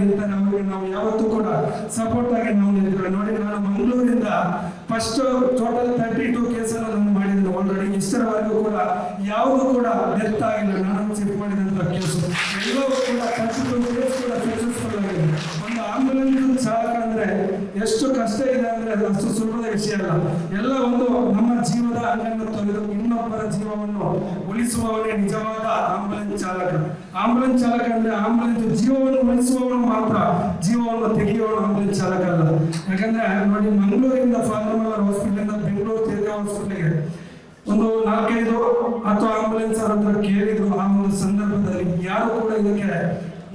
ನಿಲ್ತಾರೆ, ಅವರಿಗೆ ನಾವು ಯಾವತ್ತೂ ಕೂಡ ಸಪೋರ್ಟ್ ಆಗಿ ನಾವು ನಿಲ್ತೇವೆ. ನೋಡಿ, ನಾನು ಮಂಗಳೂರಿಂದ ಫಸ್ಟ್ ಟೋಟಲ್ 32 ಕೇಸನ್ನು ನಾನು ಮಾಡಿದ್ದೀನಿ ಆಲ್ರೆಡಿ. ಇಷ್ಟರವರೆಗೂ ಕೂಡ ಯಾವುದು ಕೂಡ ಡೆತ್ ಆಗಿಲ್ಲ. ನಾನು ಚೆಕ್ ಮಾಡಿದಂತ ಕೇಸು ಎಲ್ಲವೂ ಕೂಡ 32 ಕೇಸ್ ಕೂಡ ಸಕ್ಸಸ್ಫುಲ್ ಆಗಿದೆ. ಒಂದು ಆಂಬುಲೆನ್ಸ್ ಚಾಲಕ ಅಂದ್ರೆ ಎಷ್ಟು ಕಷ್ಟ ಇದೆ ಅಂದ್ರೆ ಅದು ಅಷ್ಟು ಸುಲಭದ ವಿಷಯ ಅಲ್ಲ. ಎಲ್ಲ ಒಂದು ನಮ್ಮ ಜೀವದ ಅಂಗನ್ನು ತೊರೆದು ಇನ್ನೊಬ್ಬರ ಜೀವವನ್ನು ಉಳಿಸುವವನೇ ನಿಜವಾದ ಆಂಬುಲೆನ್ಸ್ ಚಾಲಕ. ಆಂಬುಲೆನ್ಸ್ ಚಾಲಕ ಅಂದ್ರೆ ಆಂಬುಲೆನ್ಸ್ ಜೀವವನ್ನು ಉಳಿಸುವವನು ಮಾತ್ರ, ಜೀವವನ್ನು ತೆಗೆಯುವವನು ಆಂಬುಲೆನ್ಸ್ ಚಾಲಕ ಅಲ್ಲ. ಯಾಕಂದ್ರೆ ನೋಡಿ, ಮಂಗಳೂರಿಂದ ಫಾರ್ಮರ್ ಹಾಸ್ಪಿಟಲ್ ಬೆಂಗಳೂರು ತೇಜ ಹಾಸ್ಪಿಟಲ್ಗೆ ಒಂದು 4-5 ಅಥವಾ ಆಂಬುಲೆನ್ಸ್ ಹತ್ರ ಕೇಳಿದ್ರು. ಆ ಒಂದು ಸಂದರ್ಭದಲ್ಲಿ ಯಾರು ಕೂಡ ಇದಕ್ಕೆ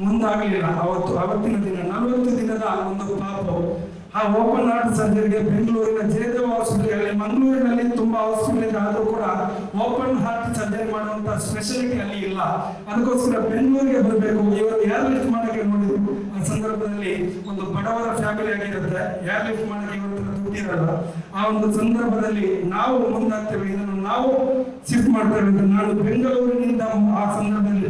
ಮುಂದಾಗಲಿಲ್ಲ. ಅವತ್ತಿನ ದಿನ 40 ದಿನದ ಒಂದು ಪಾಪ ಆ ಓಪನ್ ಹಾರ್ಟ್ ಸರ್ಜರಿಗೆ ಬೆಂಗಳೂರಿನ ಜಯದೇವ ಹಾಸ್ಪಿಟಲ್, ಮಂಗಳೂರಿನಲ್ಲಿ ತುಂಬಾ ಹಾಸ್ಪಿಟಲ್ ಇದೆ, ಆದ್ರೂ ಕೂಡ ಓಪನ್ ಹಾರ್ಟ್ ಸರ್ಜರಿ ಮಾಡುವಂತ ಸ್ಪೆಷಾಲಿಟಿ ಅಲ್ಲಿ ಇಲ್ಲ. ಅದಕ್ಕೋಸ್ಕರ ಬೆಂಗಳೂರಿಗೆ ಬರಬೇಕು. ಇವರು ಏರ್ ಲಿಫ್ಟ್ ಮಾಡಕ್ಕೆ ನೋಡಿದ್ರು. ಆ ಸಂದರ್ಭದಲ್ಲಿ ಒಂದು ಬಡವರ ಫ್ಯಾಮಿಲಿ ಆಗಿರುತ್ತೆ, ಏರ್ ಲಿಫ್ಟ್ ಮಾಡಕ್ಕೆ ಇವತ್ತು ದುಡ್ಡಿರಲ್ಲ. ಆ ಒಂದು ಸಂದರ್ಭದಲ್ಲಿ ನಾವು ಮುಂದಾಗ್ತೇವೆ, ಇದನ್ನು ನಾವು ಶಿಫ್ಟ್ ಮಾಡ್ತೇವೆ ಅಂತ ನಾನು ಬೆಂಗಳೂರಿನಿಂದ ಆ ಸಂದರ್ಭದಲ್ಲಿ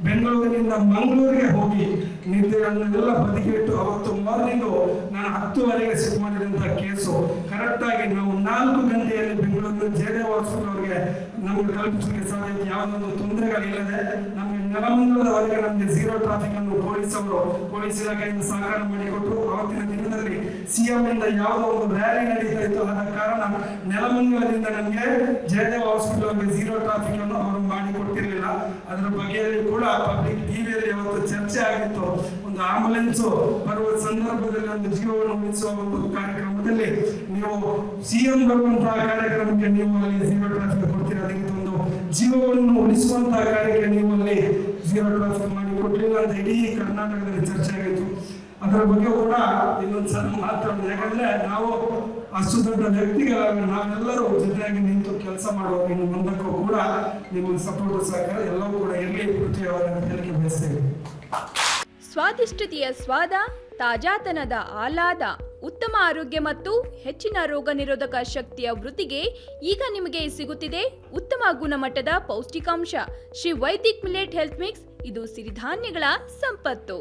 ಬೆಂಗಳೂರಿನಿಂದ ಮಂಗಳೂರಿಗೆ ಹೋಗಿ ನಿದ್ದೆಗಳನ್ನೆಲ್ಲ ಬದಿಗಿಟ್ಟು ಅವತ್ತು ಮಾರ್ನಿಂಗು ನಾನು 10 ಶಿಫ್ಟ್ ಮಾಡಿದಂತ ಕೇಸು ಕರೆಕ್ಟ್ ಆಗಿ ನಾವು 4 ಗಂಟೆಯಲ್ಲಿ ಬೆಂಗಳೂರಿನ ಜಯದೇವ ಹಾಸ್ಪಿಟಲ್ ಅವರಿಗೆ ನಮಗೆ ತಲುಪಿಸಲಿಕ್ಕೆ ಸಾಧ್ಯ. ಯಾವುದೊಂದು ತೊಂದರೆಗಳಿಲ್ಲದೆ ನಮಗೆ ನೆಲಮಂಗಲದವರೆಗೆ ನಮಗೆ 0 ಟ್ರಾಫಿಕ್ ಅನ್ನು ಪೊಲೀಸ್ ಇಲಾಖೆಯಿಂದ ಸಹಕಾರ ಮಾಡಿಕೊಟ್ರು. ಅವತ್ತಿನ ದಿನದಲ್ಲಿ ಸಿಎಂ ಇಂದ ಯಾವುದೋ ಒಂದು ರ್ಯಾಲಿ ನಡೀತಾ ಇತ್ತು, ಆದ ಕಾರಣ ನೆಲಮಂಗಲದಿಂದ ನಮಗೆ ಜಯದೇವ ಹಾಸ್ಪಿಟಲ್ ಅವರಿಗೆ 0 ಟ್ರಾಫಿಕ್ ಅನ್ನು ಅವರು ಮಾಡಿಕೊಟ್ಟಿರಲಿಲ್ಲ. ಅದರ ಬಗ್ಗೆಯಲ್ಲಿ ಕೂಡ ಪಬ್ಲಿಕ್ ಟಿವಿಯಲ್ಲಿ ಅವತ್ತು ಚರ್ಚೆ ಆಗಿತ್ತು. ಒಂದು ಆಂಬುಲೆನ್ಸ್ ಬರುವ ಸಂದರ್ಭದಲ್ಲಿ ಒಂದು ಜೀವವನ್ನು ಉಳಿಸುವ ಒಂದು ಕಾರ್ಯಕ್ರಮದಲ್ಲಿ ನೀವು ಸಿಎಂ ಬರುವಂತಹ ಕಾರ್ಯಕ್ರಮಕ್ಕೆ ನೀವು ಅಲ್ಲಿ 0 ಟ್ರಾಫಿಕ್ ಕೊಡ್ತೀರಾ, ಅದಕ್ಕೆ ಒಂದು ಜೀವವನ್ನು ಉಳಿಸುವಂತಹ ಕಾರ್ಯಕ್ಕೆ ನೀವು ಅಲ್ಲಿ 0 ಟ್ರಾಫಿಕ್ ಮಾಡಿ ಕೊಡ್ಲಿಲ್ಲ ಅಂತ ಇಡೀ ಕರ್ನಾಟಕದಲ್ಲಿ ಚರ್ಚೆ ಆಗಿತ್ತು. ಅದರ ಬಗ್ಗೆ ಕೂಡ ಇನ್ನೊಂದ್ಸಲ ಮಾತಾಡೋದು. ಯಾಕಂದ್ರೆ ನಾವು ಅಷ್ಟು ದೊಡ್ಡ ವ್ಯಕ್ತಿಗಳಾಗಿ ನಾವೆಲ್ಲರೂ ಜೊತೆಯಾಗಿ ನಿಂತು ಕೆಲಸ ಮಾಡುವ ಇನ್ನು ಮುಂದಕ್ಕೂ ಕೂಡ ನಿಮ್ಮ ಸಪೋರ್ಟ್ ಸಹಕಾರ ಎಲ್ಲವೂ ಕೂಡ ಇರಲಿ ಅಂತ ಹೇಳಿಕೆ ಬಯಸ್ತೇವೆ. ಸ್ವಾದಿಷ್ಟತೆಯ ಸ್ವಾದ, ತಾಜಾತನದ ಆಹ್ಲಾದ, ಉತ್ತಮ ಆರೋಗ್ಯ ಮತ್ತು ಹೆಚ್ಚಿನ ರೋಗ ನಿರೋಧಕ ಶಕ್ತಿಯ ವೃದ್ಧಿಗೆ ಈಗ ನಿಮಗೆ ಸಿಗುತ್ತಿದೆ ಉತ್ತಮ ಗುಣಮಟ್ಟದ ಪೌಷ್ಟಿಕಾಂಶ. Shri Vaidik millet health mix, ಇದು ಸಿರಿಧಾನ್ಯಗಳ ಸಂಪತ್ತು.